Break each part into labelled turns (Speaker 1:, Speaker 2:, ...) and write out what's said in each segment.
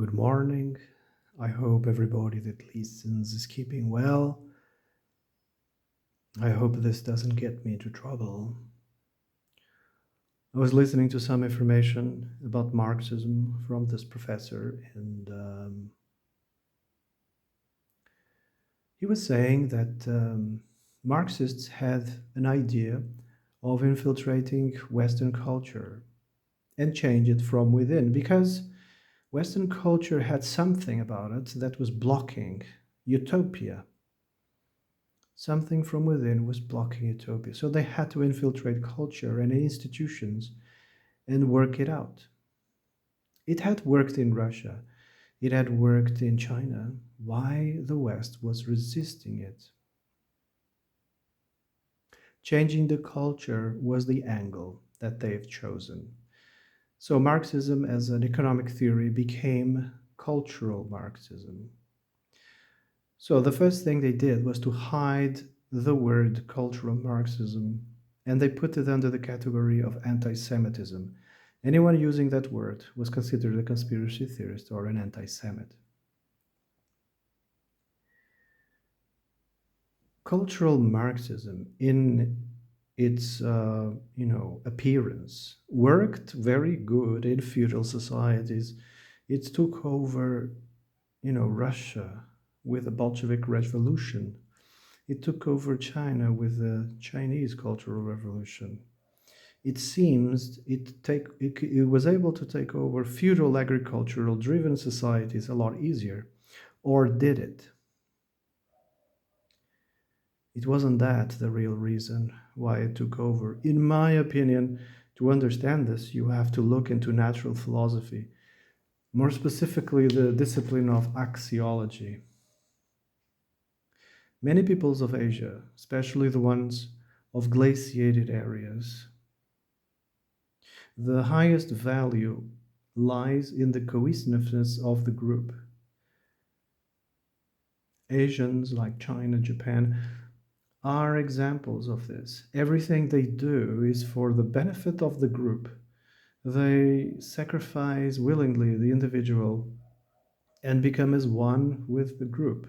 Speaker 1: Good morning. I hope everybody that listens is keeping well. I hope this doesn't get me into trouble. I was listening to some information about Marxism from this professor, and he was saying that Marxists had an idea of infiltrating Western culture and change it from within because Western culture had something about it that was blocking utopia. Something from within was blocking utopia. So they had to infiltrate culture and institutions and work it out. It had worked in Russia, it had worked in China. Why the West was resisting it? Changing the culture was the angle that they've chosen. So Marxism as an economic theory became cultural Marxism. So the first thing they did was to hide the word cultural Marxism and they put it under the category of anti Semitism. Anyone using that word was considered a conspiracy theorist or an anti Semite. Cultural Marxism, in its appearance, worked very good in feudal societies. It took over Russia with the Bolshevik Revolution. It took over China with the Chinese Cultural Revolution. It seems it was able to take over feudal agricultural driven societies a lot easier. Or did it? It wasn't that the real reason why it took over. In my opinion, to understand this, you have to look into natural philosophy, more specifically, the discipline of axiology. Many peoples of Asia, especially the ones of glaciated areas, the highest value lies in the cohesiveness of the group. Asians like China, Japan are examples of this. Everything they do is for the benefit of the group. They sacrifice willingly the individual and become as one with the group.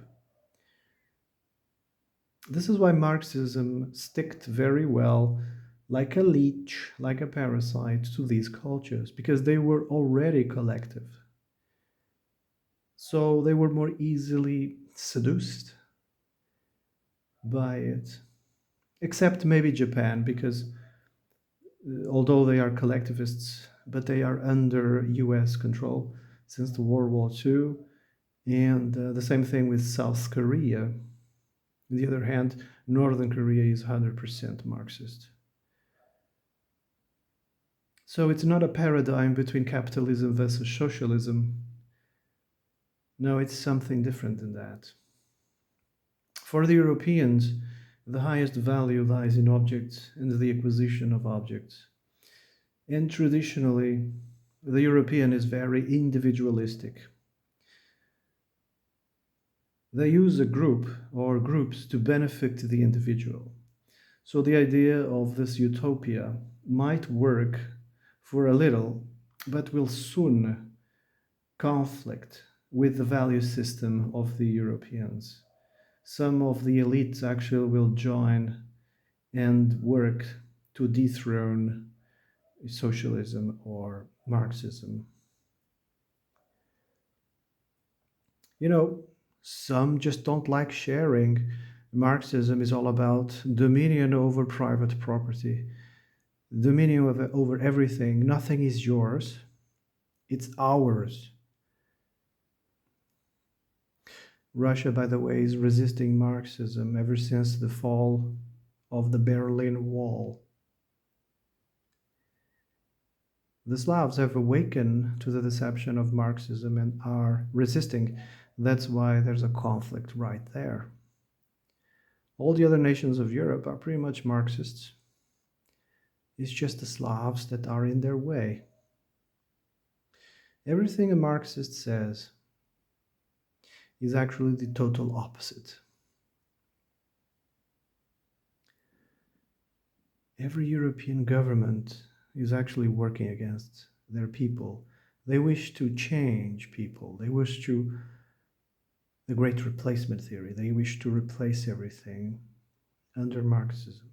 Speaker 1: This is why Marxism sticked very well, like a leech, like a parasite, to these cultures, because they were already collective. So they were more easily seduced by it. Except maybe Japan, because although they are collectivists, but they are under US control since the World War II. And the same thing with South Korea. On the other hand, Northern Korea is 100% Marxist. So it's not a paradigm between capitalism versus socialism. No, it's something different than that. For the Europeans, the highest value lies in objects and the acquisition of objects. And traditionally, the European is very individualistic. They use a group or groups to benefit the individual. So the idea of this utopia might work for a little, but will soon conflict with the value system of the Europeans. Some of the elites actually will join and work to dethrone socialism or Marxism. You know, some just don't like sharing. Marxism is all about dominion over private property, dominion over everything. Nothing is yours, it's ours. Russia, by the way, is resisting Marxism ever since the fall of the Berlin Wall. The Slavs have awakened to the deception of Marxism and are resisting. That's why there's a conflict right there. All the other nations of Europe are pretty much Marxists. It's just the Slavs that are in their way. Everything a Marxist says is actually the total opposite. Every European government is actually working against their people. They wish to change people. They wish to, the great replacement theory, they wish to replace everything under Marxism.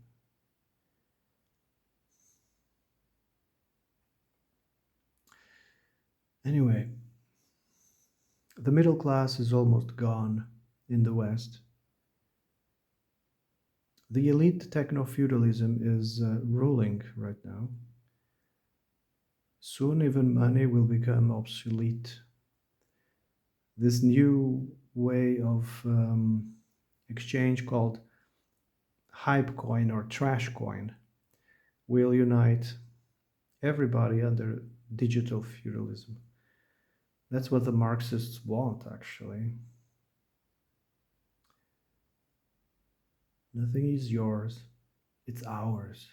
Speaker 1: Anyway, the middle class is almost gone in the West. The elite techno feudalism is ruling right now. Soon, even money will become obsolete. This new way of exchange called hype coin or trash coin will unite everybody under digital feudalism. That's what the Marxists want, actually. Nothing is yours, it's ours.